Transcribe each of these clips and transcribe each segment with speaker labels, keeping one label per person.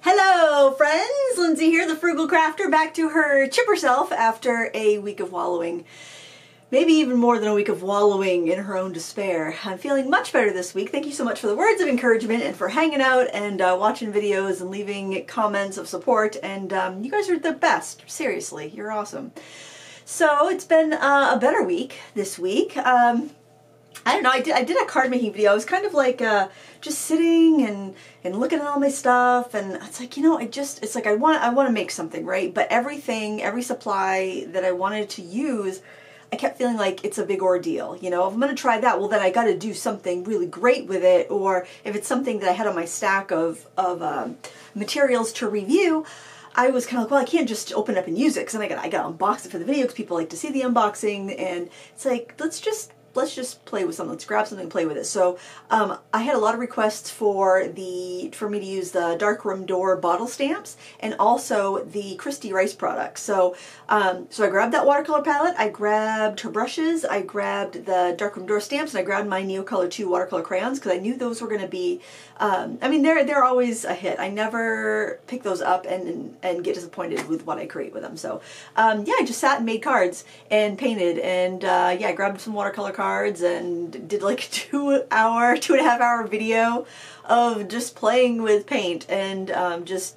Speaker 1: Hello friends, Lindsay here, the Frugal Crafter, back to her chipper self after a week of wallowing. Maybe even more than a week of wallowing in her own despair. I'm feeling much better this week. Thank you so much for the words of encouragement and for hanging out and watching videos and leaving comments of support. And you guys are the best. Seriously, you're awesome. So it's been a better week this week. I don't know, I did a card making video. I was kind of like just sitting and looking at all my stuff, and it's like, you know, it's like I want to make something, right? But every supply that I wanted to use, I kept feeling like it's a big ordeal. You know, if I'm going to try that, well then I got to do something really great with it. Or if it's something that I had on my stack of materials to review, I was kind of like, well, I can't just open it up and use it, because then I got to unbox it for the video because people like to see the unboxing, and it's like, let's just play with something. Let's grab something and play with it. So I had a lot of requests for me to use the Darkroom Door bottle stamps and also the Christy Rice products. So so I grabbed that watercolor palette, I grabbed her brushes, I grabbed the Darkroom Door stamps, and I grabbed my Neocolor 2 watercolor crayons because I knew those were going to be, I mean, they're always a hit. I never pick those up and get disappointed with what I create with them. So yeah, I just sat and made cards and painted, and yeah, I grabbed some watercolor cards and did like a 2.5 hour video of just playing with paint and just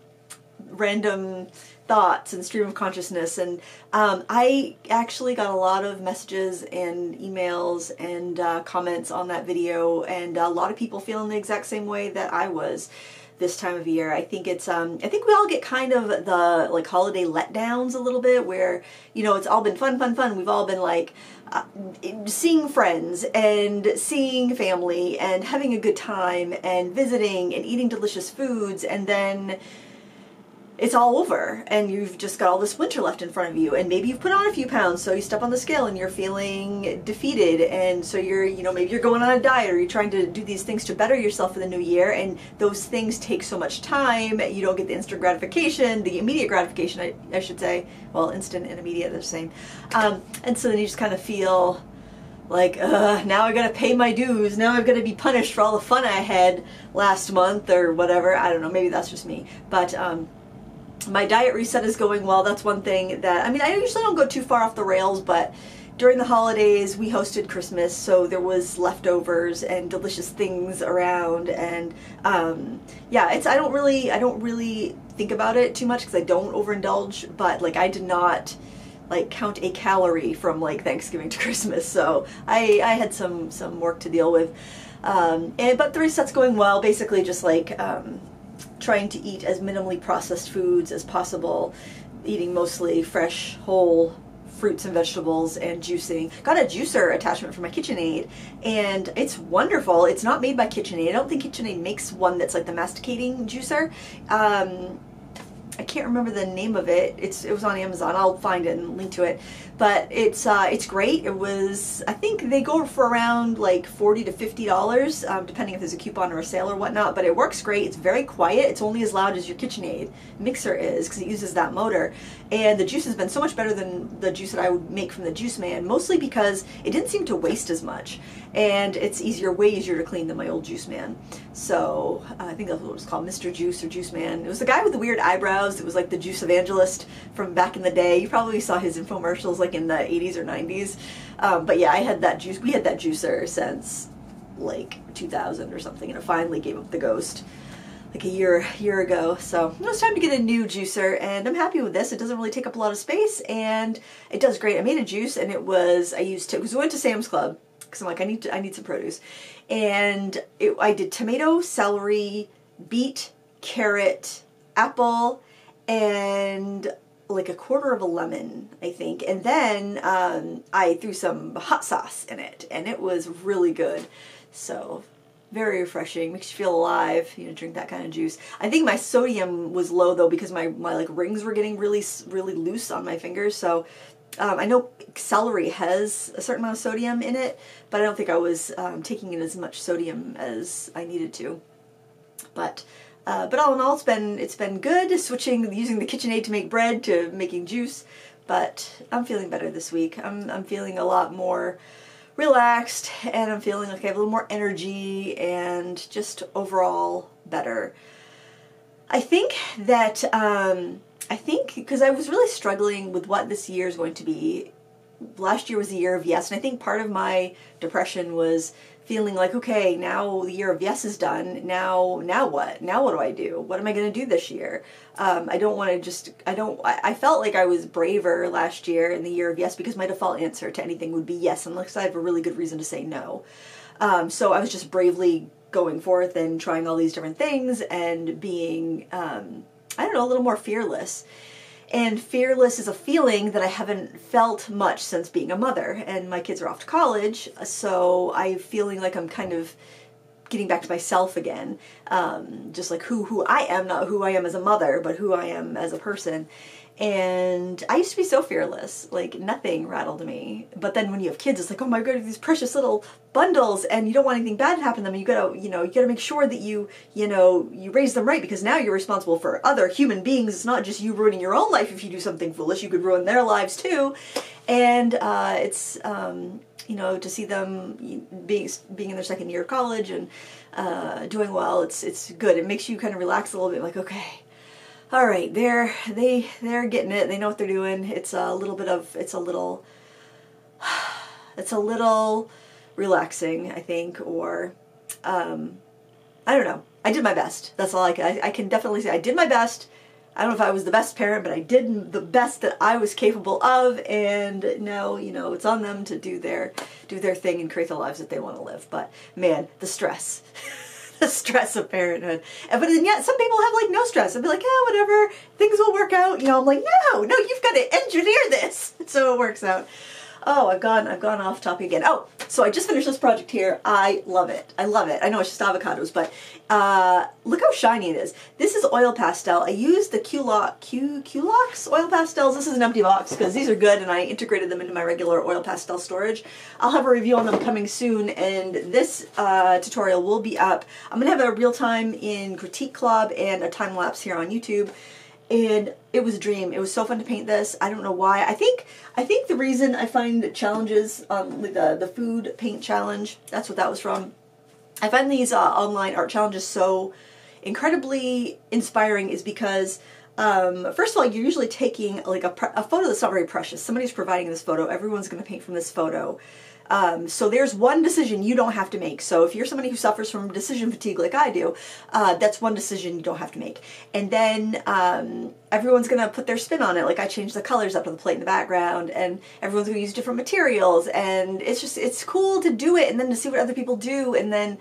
Speaker 1: random thoughts and stream of consciousness. And I actually got a lot of messages and emails and comments on that video, and a lot of people feeling the exact same way that I was this time of year. I think it's I think we all get kind of the like holiday letdowns a little bit, where, you know, it's all been fun. We've all been like seeing friends and seeing family and having a good time and visiting and eating delicious foods, and then it's all over and you've just got all this winter left in front of you, and maybe you've put on a few pounds, so you step on the scale and you're feeling defeated, and so you're, you know, maybe you're going on a diet or you're trying to do these things to better yourself for the new year, and those things take so much time. You don't get the instant gratification, the immediate gratification, I should say. Well, instant and immediate are the same. And so then you just kind of feel like, now I gotta pay my dues, now I've gotta be punished for all the fun I had last month or whatever. I don't know, maybe that's just me. But my diet reset is going well. That's one thing that, I mean, I usually don't go too far off the rails, but during the holidays we hosted Christmas, so there was leftovers and delicious things around, and yeah, I don't really think about it too much because I don't overindulge, but like I did not like count a calorie from like Thanksgiving to Christmas, so I had some work to deal with, but the reset's going well. Basically just like trying to eat as minimally processed foods as possible, eating mostly fresh, whole fruits and vegetables, and juicing. Got a juicer attachment for my KitchenAid, and it's wonderful. It's not made by KitchenAid. I don't think KitchenAid makes one that's like the masticating juicer. I can't remember the name of it. It was on Amazon. I'll find it and link to it. But it's great. It was, I think they go for around like $40 to $50, depending if there's a coupon or a sale or whatnot. But it works great. It's very quiet. It's only as loud as your KitchenAid mixer is because it uses that motor. And the juice has been so much better than the juice that I would make from the Juice Man, mostly because it didn't seem to waste as much. And it's way easier to clean than my old Juice Man. So I think that's what it was called, Mr. Juice or Juice Man. It was the guy with the weird eyebrows. It was like the juice evangelist from back in the day. You probably saw his infomercials like in the 80s or 90s. But yeah, I had that juice. We had that juicer since like 2000 or something, and it finally gave up the ghost like a year ago. So it was time to get a new juicer, and I'm happy with this. It doesn't really take up a lot of space, and it does great. I made a juice, and it was, because we went to Sam's Club, because I'm like, I need some produce, and I did tomato, celery, beet, carrot, apple, and like a quarter of a lemon, I think, and then I threw some hot sauce in it, and it was really good. So very refreshing, makes you feel alive, you know, drink that kind of juice. I think my sodium was low though, because my like rings were getting really loose on my fingers. So I know celery has a certain amount of sodium in it, but I don't think I was taking in as much sodium as I needed to. But all in all, it's been good, using the KitchenAid to make bread to making juice. But I'm feeling better this week. I'm feeling a lot more relaxed, and I'm feeling like I have a little more energy and just overall better. I think that, because I was really struggling with what this year is going to be. Last year was the year of yes, and I think part of my depression was feeling like, okay, now the year of yes is done. Now what? Now what do I do? What am I going to do this year? I don't want to just, I felt like I was braver last year in the year of yes because my default answer to anything would be yes unless I have a really good reason to say no. So I was just bravely going forth and trying all these different things and being, I don't know, a little more fearless. And fearless is a feeling that I haven't felt much since being a mother. And my kids are off to college, so I'm feeling like I'm kind of getting back to myself again. Just like who I am, not who I am as a mother, but who I am as a person. And I used to be so fearless, like nothing rattled me. But then when you have kids, it's like, oh my God, these precious little bundles, and you don't want anything bad to happen to them. And you gotta make sure that you raise them right, because now you're responsible for other human beings. It's not just you ruining your own life. If you do something foolish, you could ruin their lives too. And it's to see them being in their second year of college and doing well. It's good. It makes you kind of relax a little bit, like, okay. All right, they're getting it. They know what they're doing. It's a little relaxing, I think, or I don't know. I did my best. That's all I can definitely say. I did my best. I don't know if I was the best parent, but I did the best that I was capable of, and now, it's on them to do their thing and create the lives that they want to live. But man, the stress. The stress of parenthood. But then yet some people have like no stress. I'd be like, yeah, whatever, things will work out. I'm like, no, you've got to engineer this so it works out. Oh, I've gone off topic again. Oh, so I just finished this project here. I love it. I love it. I know it's just avocados, but look how shiny it is. This is oil pastel. I used the Q-Lox oil pastels. This is an empty box because these are good, and I integrated them into my regular oil pastel storage. I'll have a review on them coming soon, and this tutorial will be up. I'm going to have a real-time in Critique Club and a time-lapse here on YouTube. And it was a dream. It was so fun to paint this. I don't know why. I think the reason I find challenges, like the food paint challenge, that's what that was from. I find these online art challenges so incredibly inspiring is because, first of all, you're usually taking like a photo that's not very precious. Somebody's providing this photo. Everyone's going to paint from this photo. So there's one decision you don't have to make. So if you're somebody who suffers from decision fatigue like I do, that's one decision you don't have to make. And then everyone's going to put their spin on it. Like I changed the colors up to the plate in the background, and everyone's going to use different materials. And it's cool to do it and then to see what other people do. And then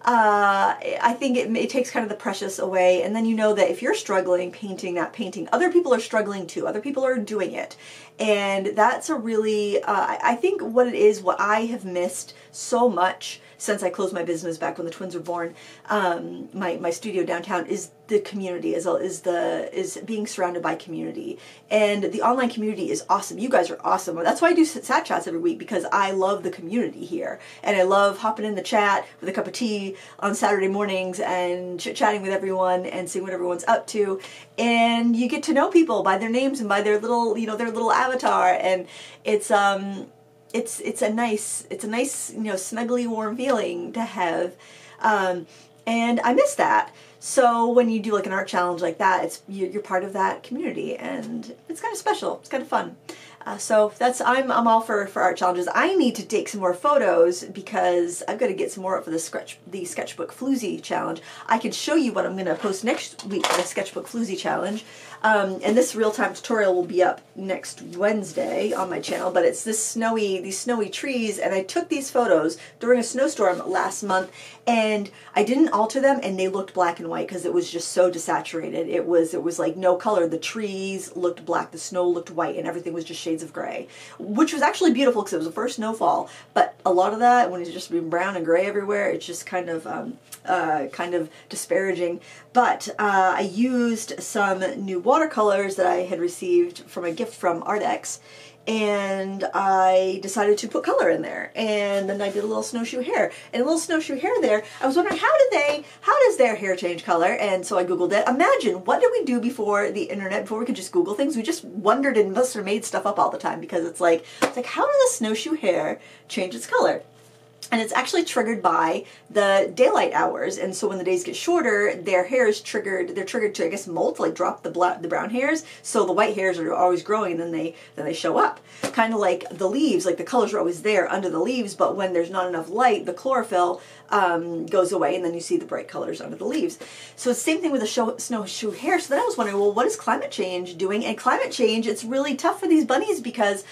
Speaker 1: I think it takes kind of the precious away, and then you know that if you're struggling painting that painting, other people are struggling too. Other people are doing it, and that's a really, I think what it is, what I have missed so much since I closed my business back when the twins were born, my studio downtown, is the community, is being surrounded by community. And the online community is awesome. You guys are awesome. That's why I do sat chats every week, because I love the community here. And I love hopping in the chat with a cup of tea on Saturday mornings and chit-chatting with everyone and seeing what everyone's up to. And you get to know people by their names and by their little, their little avatar. And it's a nice, snuggly, warm feeling to have, and I miss that. So when you do like an art challenge like that, you're part of that community, and it's kind of special. It's kind of fun. So I'm all for art challenges. I need to take some more photos because I've got to get some more up for the Sketchbook Floozy Challenge. I can show you what I'm going to post next week for the Sketchbook Floozy Challenge. And this real-time tutorial will be up next Wednesday on my channel, but it's these snowy trees, and I took these photos during a snowstorm last month, and I didn't alter them, and they looked black and white because it was just so desaturated. It was like no color. The trees looked black, the snow looked white, and everything was just shades of gray, which was actually beautiful because it was the first snowfall. But a lot of that, when it's just been brown and gray everywhere, it's just kind of disparaging. But I used some new watercolors that I had received from a gift from ArtX, and I decided to put color in there. And then I did a little snowshoe hair, and a little snowshoe hair there. I was wondering, how does their hair change color? And so I Googled it. Imagine, what did we do before the internet, before we could just Google things? We just wondered and must have made stuff up all the time, because it's like, how does a snowshoe hair change its color? And it's actually triggered by the daylight hours. And so when the days get shorter, their hair is triggered, they're triggered to, I guess, molt, like drop the brown hairs. So the white hairs are always growing, and then they show up. Kind of like the leaves, like the colors are always there under the leaves, but when there's not enough light, the chlorophyll goes away, and then you see the bright colors under the leaves. So it's the same thing with the snowshoe hare. So then I was wondering, well, what is climate change doing? And climate change, it's really tough for these bunnies because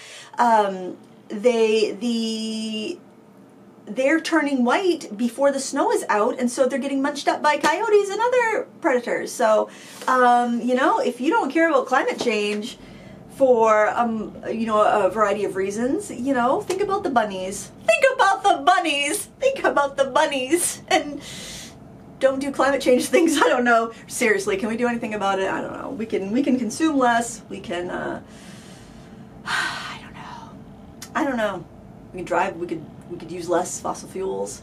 Speaker 1: they're turning white before the snow is out, and so they're getting munched up by coyotes and other predators. So, you know, if you don't care about climate change for, you know, a variety of reasons, you know, think about the bunnies. Think about the bunnies! Think about the bunnies! And don't do climate change things. I don't know. Seriously, can we do anything about it? I don't know. We can consume less. We can, I don't know. We can drive, we could use less fossil fuels.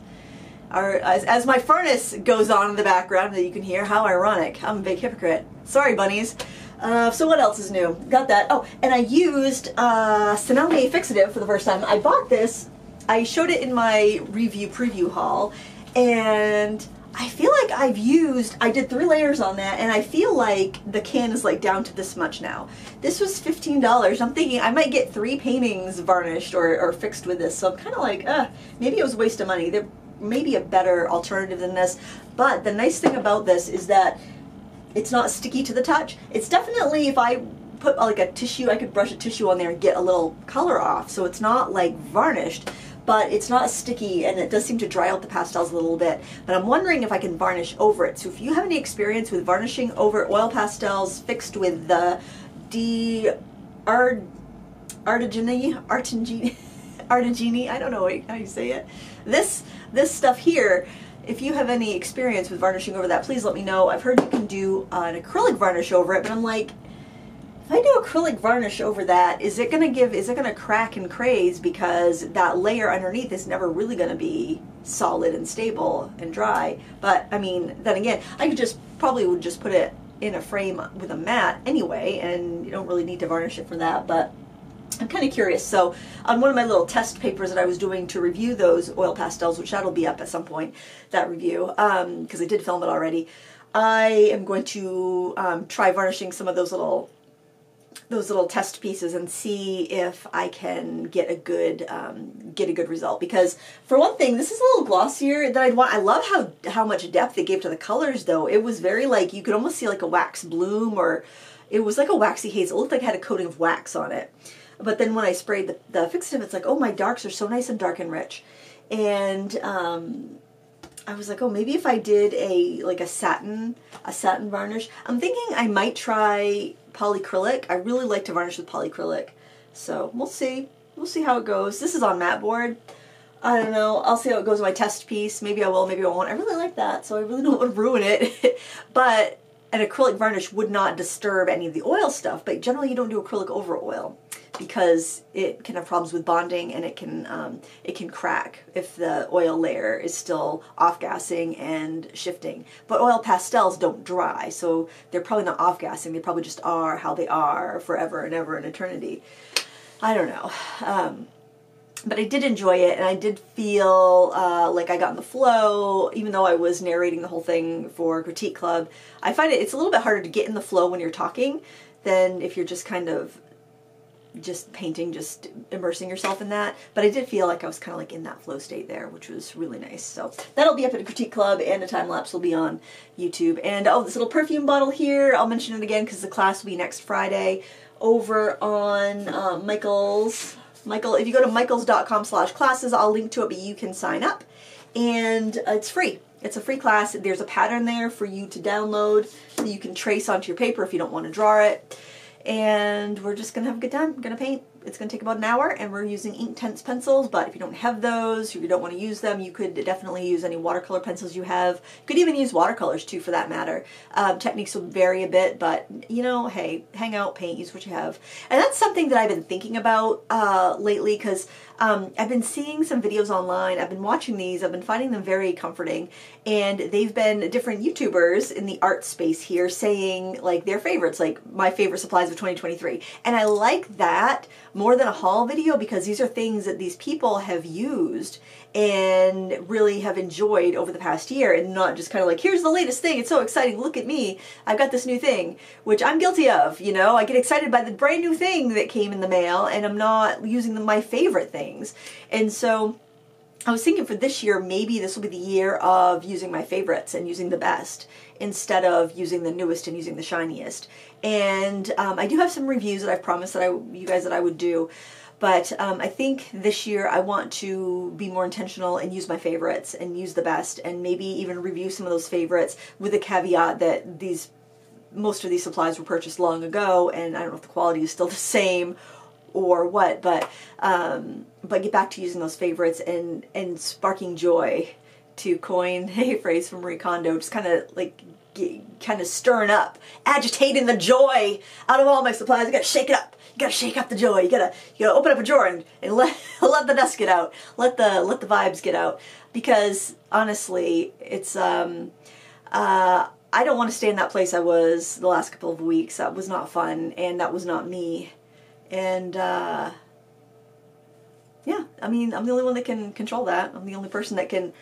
Speaker 1: As my furnace goes on in the background that you can hear, how ironic. I'm a big hypocrite. Sorry, bunnies. So what else is new? Got that. Oh, and I used SEL Fixative for the first time. I bought this. I showed it in my preview haul, and I feel like I did 3 layers on that, and I feel like the can is like down to this much now. This was $15. I'm thinking I might get 3 paintings varnished or fixed with this, so I'm kind of like, maybe it was a waste of money. There may be a better alternative than this, but the nice thing about this is that it's not sticky to the touch. It's definitely, if I put like a tissue, I could brush a tissue on there and get a little color off, so it's not like varnished. But it's not sticky, and it does seem to dry out the pastels a little bit. But I'm wondering if I can varnish over it. So if you have any experience with varnishing over oil pastels fixed with the Artigini, I don't know how you say it. This stuff here, if you have any experience with varnishing over that, please let me know. I've heard you can do an acrylic varnish over it, but I'm like, if I do acrylic varnish over that, is it gonna crack and craze because that layer underneath is never really gonna be solid and stable and dry? But I mean, then again, I could probably would just put it in a frame with a mat anyway, and you don't really need to varnish it for that, but I'm kind of curious. So on one of my little test papers that I was doing to review those oil pastels, which that'll be up at some point, that review, because I did film it already, I am going to try varnishing some of those little test pieces and see if I can get a good result. Because for one thing, this is a little glossier than I'd want. I love how much depth it gave to the colors, though. It was very like, you could almost see like a wax bloom, or it was like a waxy haze. It looked like it had a coating of wax on it. But then when I sprayed the fixative, it's like, oh, my darks are so nice and dark and rich. And I was like, oh, maybe if I did a satin varnish. I'm thinking I might try polycrylic. I really like to varnish with polycrylic. So we'll see. We'll see how it goes. This is on matte board. I don't know. I'll see how it goes with my test piece. Maybe I will, maybe I won't. I really like that, so I really don't want to ruin it. But an acrylic varnish would not disturb any of the oil stuff, but generally you don't do acrylic over oil because it can have problems with bonding, and it can crack if the oil layer is still off-gassing and shifting. But oil pastels don't dry, so they're probably not off-gassing. They probably just are how they are forever and ever in eternity. I don't know. But I did enjoy it, and I did feel like I got in the flow, even though I was narrating the whole thing for Critique Club. I find it's a little bit harder to get in the flow when you're talking than if you're just kind of just painting, just immersing yourself in that. But I did feel like I was kind of like in that flow state there, which was really nice. So that'll be up at Critique Club, and a time lapse will be on YouTube. And oh, this little perfume bottle here, I'll mention it again because the class will be next Friday over on Michael's. If you go to michaels.com/classes, I'll link to it, but you can sign up, and it's free. It's a free class. There's a pattern there for you to download that you can trace onto your paper if you don't want to draw it. And we're just going to have a good time. We're going to paint. It's going to take about an hour, and we're using Inktense pencils, but if you don't have those, or you don't want to use them, you could definitely use any watercolor pencils you have. You could even use watercolors, too, for that matter. Techniques will vary a bit, but, you know, hey, hang out, paint, use what you have. And that's something that I've been thinking about lately, because I've been seeing some videos online. I've been watching these. I've been finding them very comforting, and they've been different YouTubers in the art space here saying, like, their favorites, like, my favorite supplies of 2023. And I like that more than a haul video, because these are things that these people have used and really have enjoyed over the past year, and not just kind of like, here's the latest thing, it's so exciting, look at me, I've got this new thing, which I'm guilty of, you know. I get excited by the brand new thing that came in the mail and I'm not using my favorite things. And so I was thinking for this year, maybe this will be the year of using my favorites and using the best instead of using the newest and using the shiniest. And I do have some reviews that I've promised that you guys that I would do. But I think this year I want to be more intentional and use my favorites and use the best, and maybe even review some of those favorites with the caveat that most of these supplies were purchased long ago, and I don't know if the quality is still the same or what, but get back to using those favorites and sparking joy, to coin a phrase from Marie Kondo, just kind of like stirring up, agitating the joy out of all my supplies. You gotta shake it up. You gotta shake up the joy. You gotta open up a drawer and let the dust get out. Let the vibes get out. Because honestly, it's I don't want to stay in that place I was the last couple of weeks. That was not fun, and that was not me. And yeah, I mean, I'm the only one that can control that. I'm the only person that can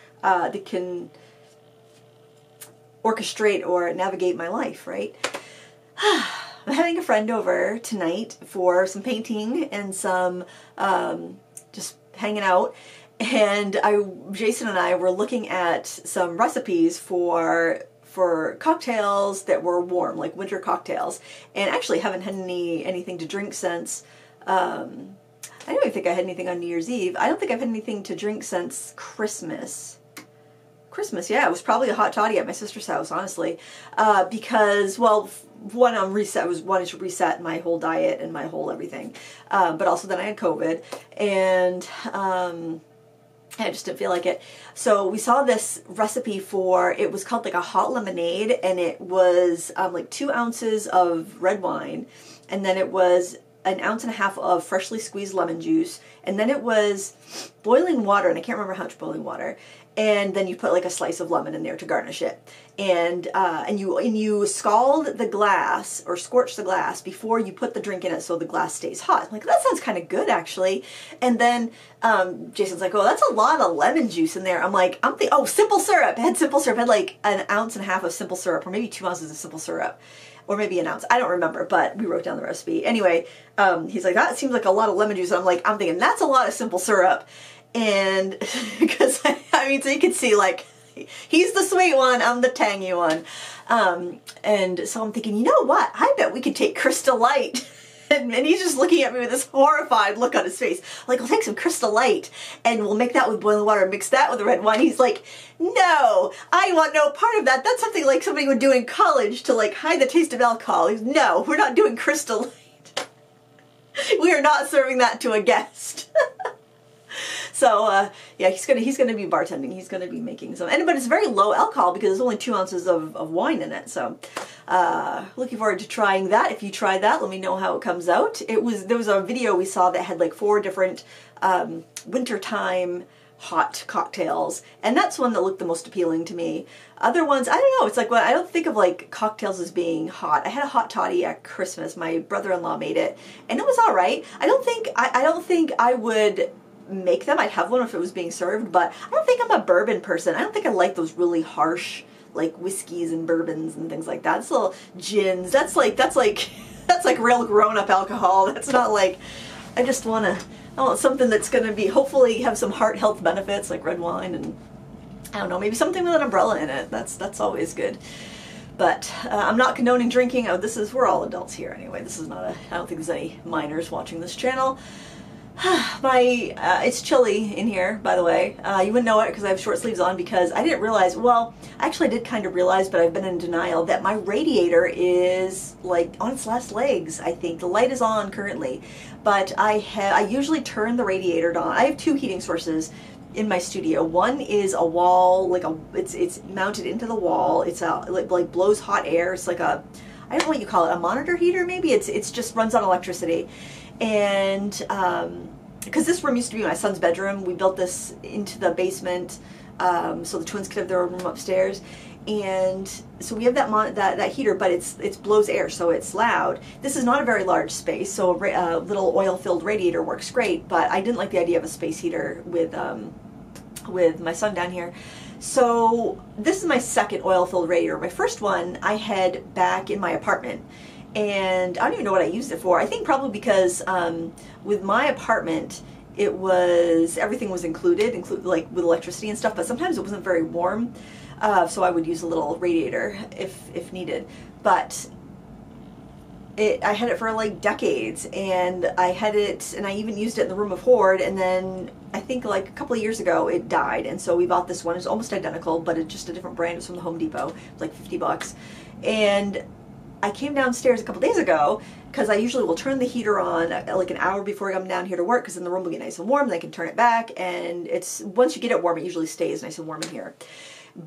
Speaker 1: orchestrate or navigate my life, right? I'm having a friend over tonight for some painting and some just hanging out, and Jason and I were looking at some recipes for cocktails that were warm, like winter cocktails, and actually haven't had anything to drink since I don't even think I had anything on New Year's Eve. I don't think I've had anything to drink since Christmas. Yeah, it was probably a hot toddy at my sister's house, honestly, because, well, one, I was wanting to reset my whole diet and my whole everything, but also then I had COVID, and I just didn't feel like it. So we saw this recipe it was called like a hot lemonade, and it was like 2 ounces of red wine, and then it was 1.5 ounces of freshly squeezed lemon juice, and then it was boiling water, and I can't remember how much boiling water, and then you put like a slice of lemon in there to garnish it, and you scald the glass or scorch the glass before you put the drink in it so the glass stays hot. I'm like, that sounds kind of good actually. And then Jason's like, oh, that's a lot of lemon juice in there. I'm like, oh, simple syrup. It had simple syrup. It had like 1.5 ounces of simple syrup, or maybe 2 ounces of simple syrup, or maybe 1 ounce. I don't remember, but we wrote down the recipe. Anyway, he's like, that seems like a lot of lemon juice. And I'm thinking, that's a lot of simple syrup. And because, I mean, so you can see, like, he's the sweet one, I'm the tangy one. And so I'm thinking, you know what? I bet we could take Crystal Light. And he's just looking at me with this horrified look on his face. Like, we'll take some Crystal Light and we'll make that with boiling water and mix that with the red wine. He's like, no, I want no part of that. That's something like somebody would do in college to like hide the taste of alcohol. He's, no, we're not doing Crystal Light. We are not serving that to a guest. So yeah, he's gonna be bartending. He's gonna be making some, but it's very low alcohol because there's only 2 ounces of wine in it. So looking forward to trying that. If you try that, let me know how it comes out. There was a video we saw that had like 4 different wintertime hot cocktails, and that's one that looked the most appealing to me. Other ones, I don't know. It's like, well, I don't think of like cocktails as being hot. I had a hot toddy at Christmas. My brother-in-law made it, and it was all right. I don't think I would make them. I'd have one if it was being served, but I don't think I'm a bourbon person. I don't think I like those really harsh like whiskeys and bourbons and things like that. It's little gins. That's like real grown-up alcohol. That's not like, I want something that's going to be hopefully have some heart health benefits like red wine, and I don't know, maybe something with an umbrella in it. That's always good. But I'm not condoning drinking. We're all adults here anyway. This is not I don't think there's any minors watching this channel. It's chilly in here, by the way. You wouldn't know it because I have short sleeves on, because I didn't realize, well, actually I did kind of realize, but I've been in denial, that my radiator is like on its last legs, I think. The light is on currently, but I usually turn the radiator on. I have 2 heating sources in my studio. One is a wall, like it's mounted into the wall. It's like blows hot air. It's like I don't know what you call it, a monitor heater maybe? It's just runs on electricity. And because this room used to be my son's bedroom, we built this into the basement so the twins could have their own room upstairs. And so we have that heater, but it blows air, so it's loud. This is not a very large space, so a little oil-filled radiator works great. But I didn't like the idea of a space heater with with my son down here. So this is my second oil-filled radiator. My first one I had back in my apartment, and I don't even know what I used it for. I think probably because with my apartment, it was, everything was included like with electricity and stuff, but sometimes it wasn't very warm, so I would use a little radiator if needed. But I had it for like decades, and I had it, and I even used it in the room of hoard, and then I think like a couple of years ago it died, and so we bought this one. It's almost identical, but it's just a different brand. It's from the Home Depot. It's like 50 bucks. And I came downstairs a couple days ago because I usually will turn the heater on like an hour before I come down here to work, because then the room will get nice and warm, and I can turn it back, and it's, once you get it warm, it usually stays nice and warm in here.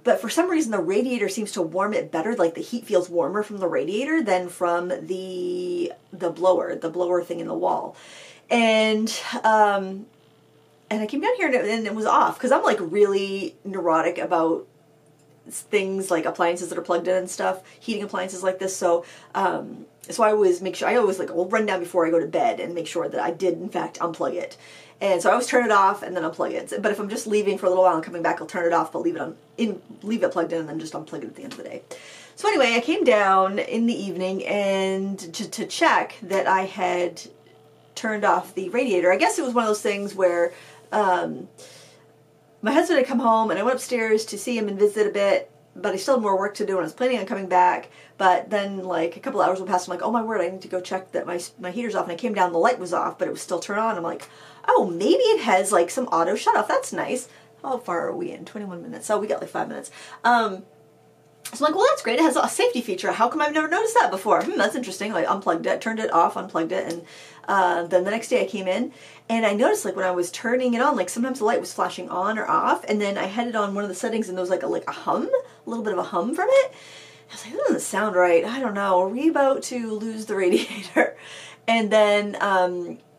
Speaker 1: But for some reason the radiator seems to warm it better, like the heat feels warmer from the radiator than from the blower thing in the wall. And I came down here and it was off, because I'm like really neurotic about things like appliances that are plugged in and stuff, heating appliances like this. So so I always make sure, I always like, I'll run down before I go to bed and make sure that I did in fact unplug it. And so I always turn it off and then unplug it. But if I'm just leaving for a little while and coming back, I'll turn it off, but leave it plugged in and then just unplug it at the end of the day. So anyway, I came down in the evening and to check that I had turned off the radiator. I guess it was one of those things where my husband had come home, and I went upstairs to see him and visit a bit, but I still had more work to do, and I was planning on coming back. But then like a couple hours went past, I'm like, oh my word, I need to go check that my heater's off. And I came down, the light was off, but it was still turned on. I'm like, oh, maybe it has like some auto shut off. That's nice. How far are we in? 21 minutes. So we got like 5 minutes. So I'm like, well, that's great. It has a safety feature. How come I've never noticed that before? That's interesting. I unplugged it, turned it off, unplugged it, and then the next day I came in, and I noticed like when I was turning it on, like sometimes the light was flashing on or off, and then I had it on one of the settings, and there was like a hum, a little bit of a hum from it. I was like, that doesn't sound right. I don't know. Are we about to lose the radiator? And then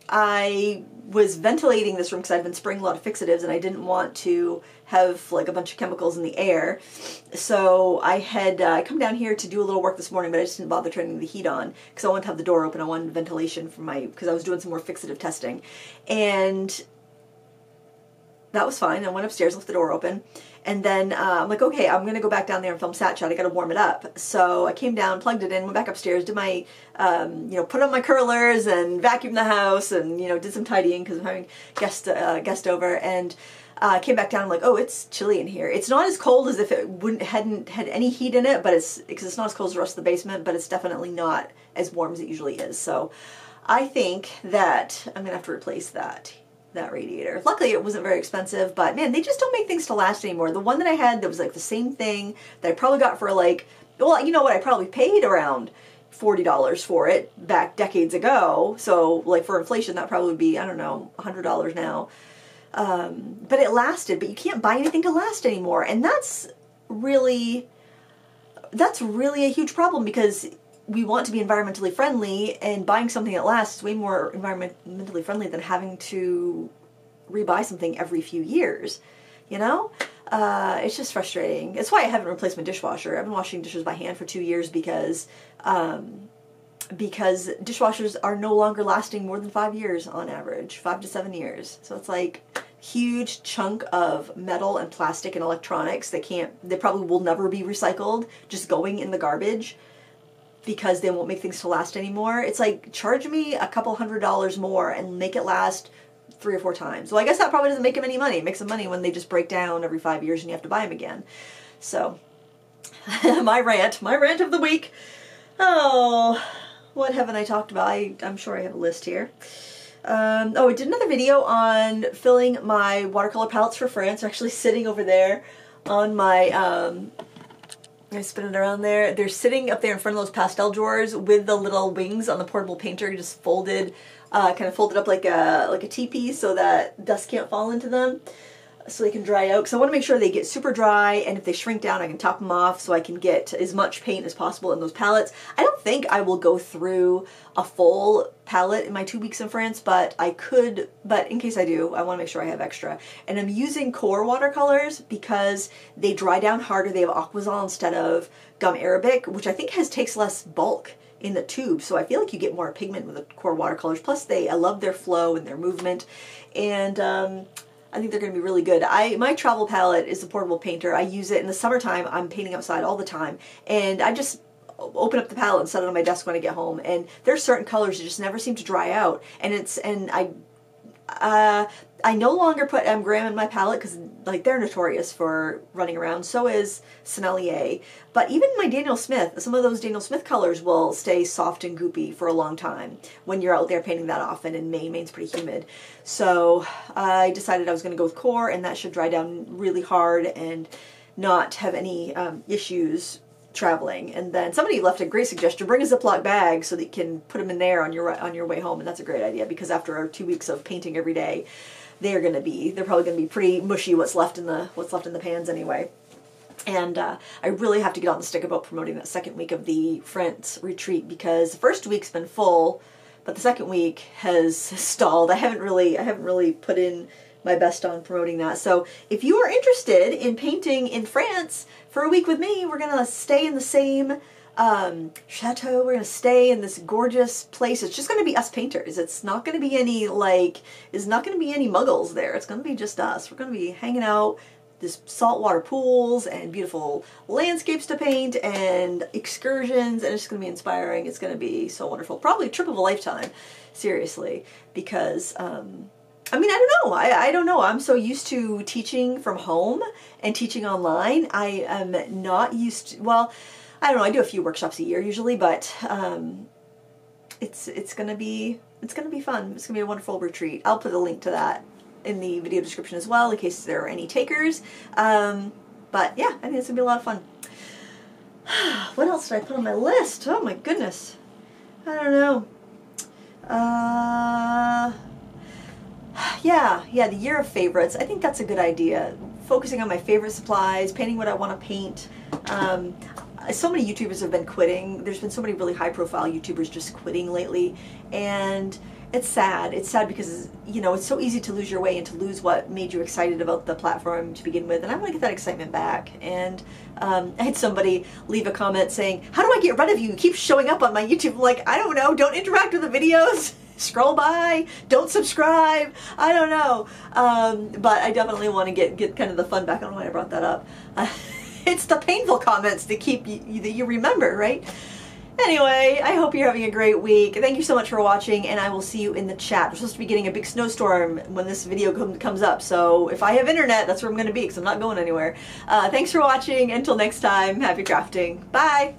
Speaker 1: I was ventilating this room because I'd been spraying a lot of fixatives, and I didn't want to have like a bunch of chemicals in the air. So I had come down here to do a little work this morning, but I just didn't bother turning the heat on because I wanted to have the door open. I wanted ventilation for because I was doing some more fixative testing. And that was fine. I went upstairs, left the door open, and then I'm like, okay, I'm going to go back down there and film Sat Chat. I got to warm it up. So I came down, plugged it in, went back upstairs, did my, put on my curlers and vacuumed the house, and, did some tidying because I'm having guest over, and came back down. I'm like, oh, it's chilly in here. It's not as cold as if it hadn't had any heat in it, but because it's not as cold as the rest of the basement, but it's definitely not as warm as it usually is. So I think that I'm going to have to replace that radiator. Luckily it wasn't very expensive, but man, they just don't make things to last anymore. The one that I had that was like the same thing that I probably got for like, well, you know what, I probably paid around $40 for it back decades ago. So like for inflation, that probably would be, I don't know, $100 now. But it lasted, but you can't buy anything to last anymore. And that's really a huge problem, because we want to be environmentally friendly, and buying something that lasts is way more environmentally friendly than having to rebuy something every few years, It's just frustrating. It's why I haven't replaced my dishwasher. I've been washing dishes by hand for 2 years because dishwashers are no longer lasting more than 5 years on average, 5 to 7 years. So it's like huge chunk of metal and plastic and electronics they probably will never be recycled, just going in the garbage, because they won't make things to last anymore. It's like, charge me a couple $100 more and make it last 3 or 4 times. Well, I guess that probably doesn't make them any money. It makes them money when they just break down every 5 years and you have to buy them again. So, my rant of the week. Oh, what haven't I talked about? I'm sure I have a list here. Oh, I did another video on filling my watercolor palettes for France. They're actually sitting over there on my, I spin it around there. They're sitting up there in front of those pastel drawers with the little wings on the portable painter, just folded, kind of folded up like a teepee so that dust can't fall into them, so they can dry out. Because I want to make sure they get super dry, and if they shrink down, I can top them off so I can get as much paint as possible in those palettes. I don't think I will go through a full palette in my 2 weeks in France, but I could. But in case I do, I want to make sure I have extra. And I'm using core watercolors because they dry down harder. They have Aquazal instead of gum arabic, which I think takes less bulk in the tube, so I feel like you get more pigment with the core watercolors. Plus I love their flow and their movement, and I think they're going to be really good. My travel palette is a portable painter. I use it in the summertime. I'm painting outside all the time, and I just open up the palette and set it on my desk when I get home. And there's certain colors that just never seem to dry out. And I no longer put M. Graham in my palette because like they're notorious for running around. So is Sennelier. But even my Daniel Smith, some of those Daniel Smith colors will stay soft and goopy for a long time when you're out there painting that often in Maine. Maine's pretty humid. So I decided I was going to go with Core, and that should dry down really hard and not have any issues traveling. And then somebody left a great suggestion: bring a Ziploc bag so that you can put them in there on your way home. And that's a great idea, because after our 2 weeks of painting every day, they're probably gonna be pretty mushy what's left in the pans anyway. And I really have to get on the stick about promoting that second week of the France retreat, because the first week's been full, but the second week has stalled. I haven't really put in my best on promoting that. So if you are interested in painting in France for a week with me, we're gonna stay in the same chateau. We're gonna stay in this gorgeous place. It's just gonna be us painters. It's not gonna be any muggles there. It's gonna be just us. We're gonna be hanging out, this saltwater pools and beautiful landscapes to paint and excursions, and it's gonna be inspiring. It's gonna be so wonderful. Probably a trip of a lifetime, seriously, because I mean, I don't know. I don't know. I'm so used to teaching from home and teaching online. I am not used to, well, I don't know. I do a few workshops a year usually, but it's gonna be fun. It's gonna be a wonderful retreat. I'll put a link to that in the video description as well, in case there are any takers. But yeah, I think it's gonna be a lot of fun. What else did I put on my list? Oh my goodness. I don't know. Yeah, the year of favorites. I think that's a good idea. Focusing on my favorite supplies, painting what I want to paint. So many YouTubers have been quitting. There's been so many really high-profile YouTubers just quitting lately, and it's sad. It's sad because, you know, it's so easy to lose your way and to lose what made you excited about the platform to begin with, and I want to get that excitement back. And I had somebody leave a comment saying, how do I get rid of you? You keep showing up on my YouTube. I'm like, I don't know. Don't interact with the videos. Scroll by, don't subscribe, I don't know. But I definitely want to get kind of the fun back. I don't know why I brought that up. It's the painful comments that you remember, right? Anyway, I hope you're having a great week. Thank you so much for watching, and I will see you in the chat. We're supposed to be getting a big snowstorm when this video comes up, so if I have internet, that's where I'm going to be, because I'm not going anywhere. Thanks for watching. Until next time, happy crafting. Bye!